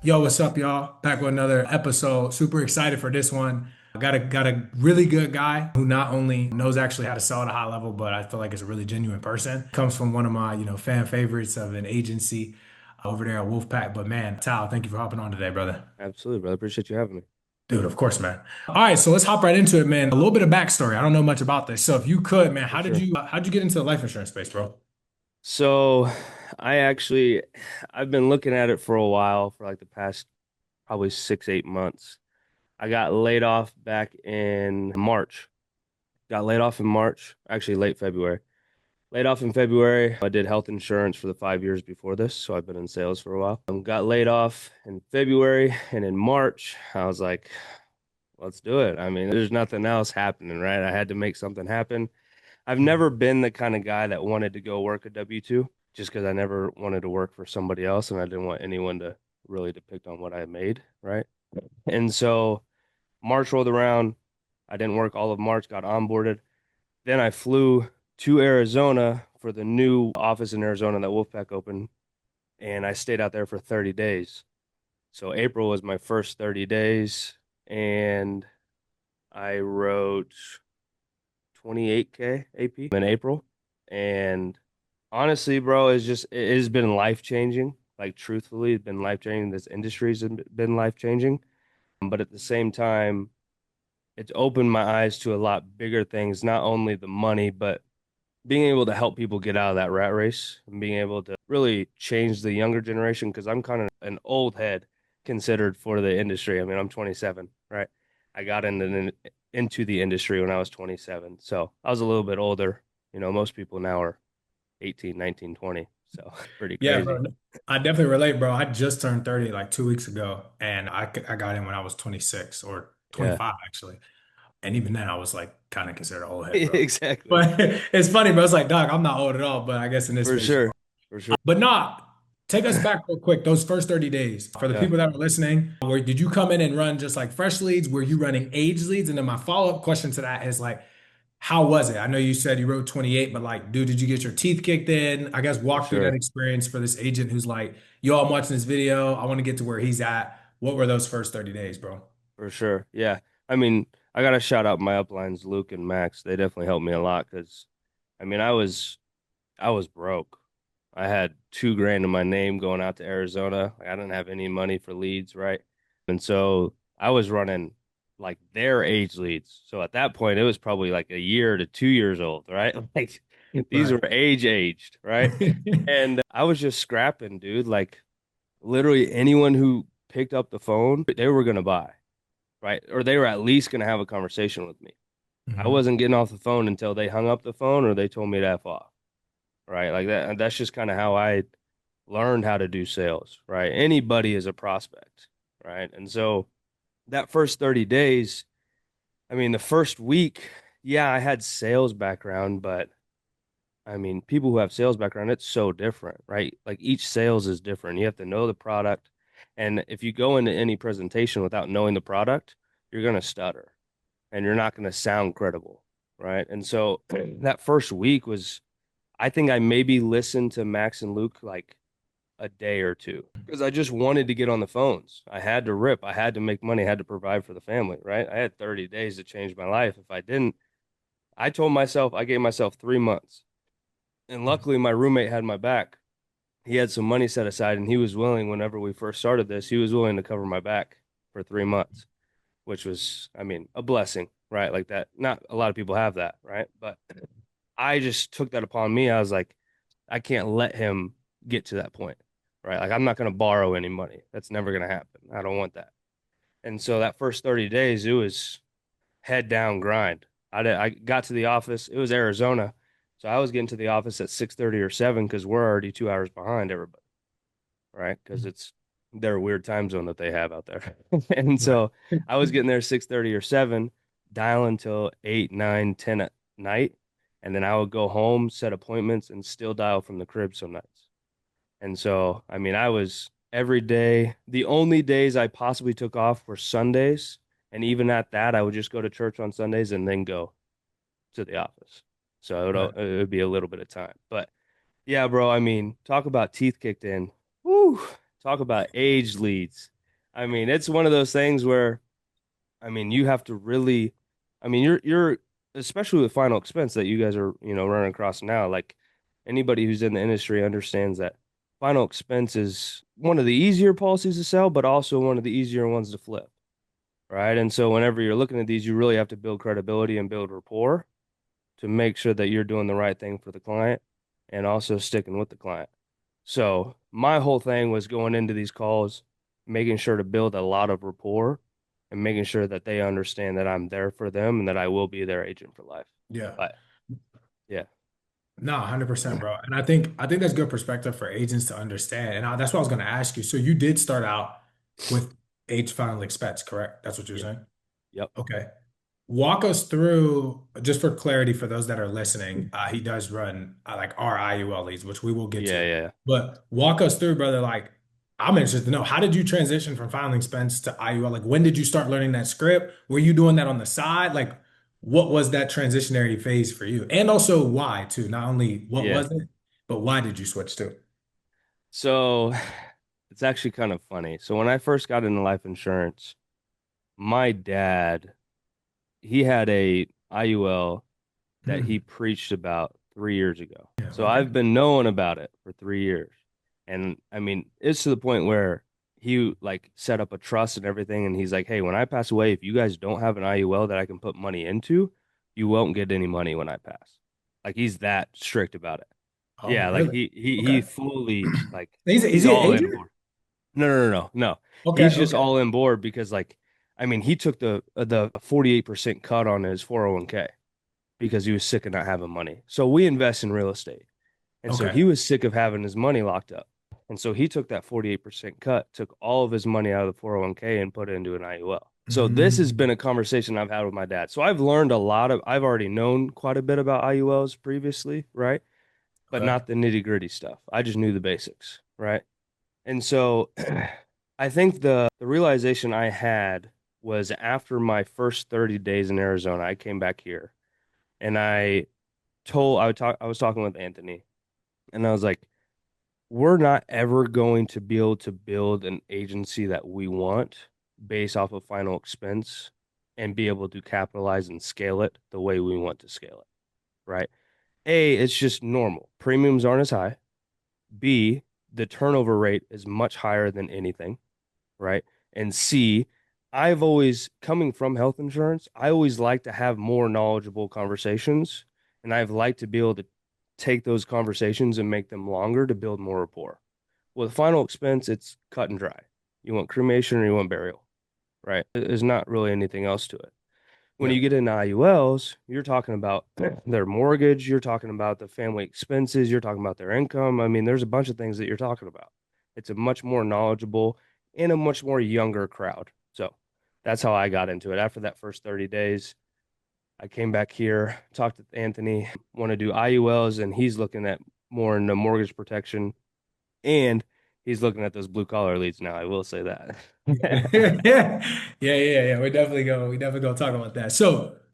Yo, what's up, y'all? Back with another episode. Super excited for this one. I got a really good guy who not only knows actually how to sell at a high level, but I feel like is a really genuine person. Comes from one of my, fan favorites of an agency over there at Wolfpack. But man, Tal, thank you for hopping on today, brother. Absolutely, brother. Appreciate you having me. Dude, of course, man. All right, so let's hop right into it, man. A little bit of backstory. I don't know much about this. So if you could, man, For how did sure. you get into the life insurance space, bro? So I actually I've been looking at it for a while, for like the past probably 6, 8 months. I got laid off back in March. Got laid off in March, actually late February. Laid off in February. I did health insurance for the 5 years before this, so I've been in sales for a while. Got laid off in February, and in March, I was like, let's do it. I mean, there's nothing else happening, right? I had to make something happen. I've never been the kind of guy that wanted to go work a W-2 just because I never wanted to work for somebody else and I didn't want anyone to really depict on what I made, right? And so March rolled around. I didn't work all of March, got onboarded. Then I flew to Arizona for the new office in Arizona that Wolfpack opened, and I stayed out there for 30 days. So April was my first 30 days, and I wrote 28K AP in April. And honestly, bro, it has been life changing. Like truthfully, it's been life changing. This industry's been life changing. But at the same time, it's opened my eyes to a lot bigger things, not only the money, but being able to help people get out of that rat race and being able to really change the younger generation because I'm kind of an old head considered for the industry. I mean, I'm 27, right? I got into the industry when I was 27. So I was a little bit older. Most people now are 18, 19, 20. So pretty Yeah, crazy. bro. I definitely relate, bro. I just turned 30 like 2 weeks ago, and I got in when I was 26 or Yeah, 25 actually. And even then, I was like kind of considered an old head, bro. exactly. But it's funny, bro. It's like, dog, I'm not old at all, but I guess in this For space, you sure. are. For sure. But not. Take us back real quick. Those first 30 days for the Yeah, people that are listening, where did you come in and run just like fresh leads? Were you running age leads? And then my follow-up question to that is like, how was it? I know you said you wrote 28, but like, dude, did you get your teeth kicked in? I guess for walk through that sure. experience for this agent who's like, yo, I'm watching this video. I want to get to where he's at. What were those first 30 days, bro? For sure. Yeah. I mean, I gotta shout out my uplines, Luke and Max. They definitely helped me a lot because I mean, I was broke. I had 2 grand in my name going out to Arizona. Like, I didn't have any money for leads, right? And so I was running like their age leads. So at that point, it was probably like a year to 2 years old, right? Like these Right. were age aged, right? And I was just scrapping, dude. Like literally anyone who picked up the phone, they were gonna buy, right? Or they were at least gonna have a conversation with me. I Mhm. wasn't getting off the phone until they hung up the phone or they told me to F off, right? Like that. And that's just kind of how I learned how to do sales, right? Anybody is a prospect, right? And so that first 30 days, I mean, the first week, yeah, I had sales background, but I mean, people who have sales background, it's so different, right? Like each sales is different. You have to know the product. And if you go into any presentation without knowing the product, you're going to stutter and you're not going to sound credible, right? And so that first week was, I think I maybe listened to Max and Luke like a day or two because I just wanted to get on the phones. I had to rip. I had to make money. I had to provide for the family, right? I had 30 days to change my life. If I didn't, I told myself, I gave myself 3 months. And luckily, my roommate had my back. He had some money set aside and he was willing, whenever we first started this, he was willing to cover my back for 3 months, which was, I mean, a blessing, right? Like that. Not a lot of people have that, right? But I just took that upon me. I was like, I can't let him get to that point, right? Like, I'm not going to borrow any money. That's never going to happen. I don't want that. And so that first 30 days, it was head down grind. I got to the office. It was Arizona. So I was getting to the office at 6:30 or 7 because we're already 2 hours behind everybody, right? Because it's their weird time zone that they have out there. And Right. so I was getting there 6:30 or 7, dialing till 8, 9, 10 at night. And then I would go home, set appointments, and still dial from the crib some nights. And so, I mean, I was every day. The only days I possibly took off were Sundays. And even at that, I would just go to church on Sundays and then go to the office. So Right. it would be a little bit of time. But yeah, bro, I mean, talk about teeth kicked in. Woo! Talk about age leads. I mean, it's one of those things where, I mean, you have to really, I mean, you're especially with final expense that you guys are, running across now. Like anybody who's in the industry understands that final expense is one of the easier policies to sell, but also one of the easier ones to flip, right? And so whenever you're looking at these, you really have to build credibility and build rapport to make sure that you're doing the right thing for the client and also sticking with the client. So my whole thing was going into these calls, making sure to build a lot of rapport and making sure that they understand that I'm there for them and that I will be their agent for life. Yeah. But yeah, No, 100%, bro. And I think that's good perspective for agents to understand. And that's what I was going to ask you. So you did start out with age final expense, correct? That's what you're yeah, saying? yep, Okay. Walk us through, just for clarity for those that are listening. He does run like our IUL leads, which we will get yeah, to. yeah. But walk us through, brother. Like, I'm interested to know, how did you transition from filing expense to IUL? Like, when did you start learning that script? Were you doing that on the side? Like, what was that transitionary phase for you? And also why too? Not only what Yeah. was it, but why did you switch to? So it's actually kind of funny. So when I first got into life insurance, my dad, he had a IUL that he Hmm. preached about 3 years ago. Yeah, So okay. I've been knowing about it for 3 years. And I mean, it's to the point where he like set up a trust and everything. And he's like, hey, when I pass away, if you guys don't have an IUL that I can put money into, you won't get any money when I pass. Like he's that strict about it. Oh, Yeah, like really? he Okay. fully like Is he's he an all in agent? board. No. Okay, He's just okay, all in board because like I mean, he took the 48% cut on his 401k because he was sick of not having money. So we invest in real estate. And so okay. he was sick of having his money locked up. And so he took that 48% cut, took all of his money out of the 401k and put it into an IUL. So this has been Mm, a conversation I've had with my dad. So I've learned a lot of, I've already known quite a bit about IULs previously, right? But okay. not the nitty gritty stuff. I just knew the basics, right? And so I think the realization I had was after my first 30 days in Arizona, I came back here and I was talking with Anthony and I was like, we're not ever going to be able to build an agency that we want based off of final expense and be able to capitalize and scale it the way we want to scale it, right? A, it's just normal. Premiums aren't as high. B, the turnover rate is much higher than anything, right? And C, I've always, coming from health insurance, I always like to have more knowledgeable conversations, and I've liked to be able to take those conversations and make them longer to build more rapport. With final expense, it's cut and dry. You want cremation or you want burial, right? There's not really anything else to it. When Yeah. you get into IULs, you're talking about their mortgage, you're talking about the family expenses, you're talking about their income. I mean, there's a bunch of things that you're talking about. It's a much more knowledgeable and a much more younger crowd. So that's how I got into it. After that first 30 days, I came back here, talked to Anthony, want to do IULs, and he's looking at more into mortgage protection and he's looking at those blue collar leads now. I will say that. Yeah, yeah, yeah. We definitely go. We definitely go talk about that. So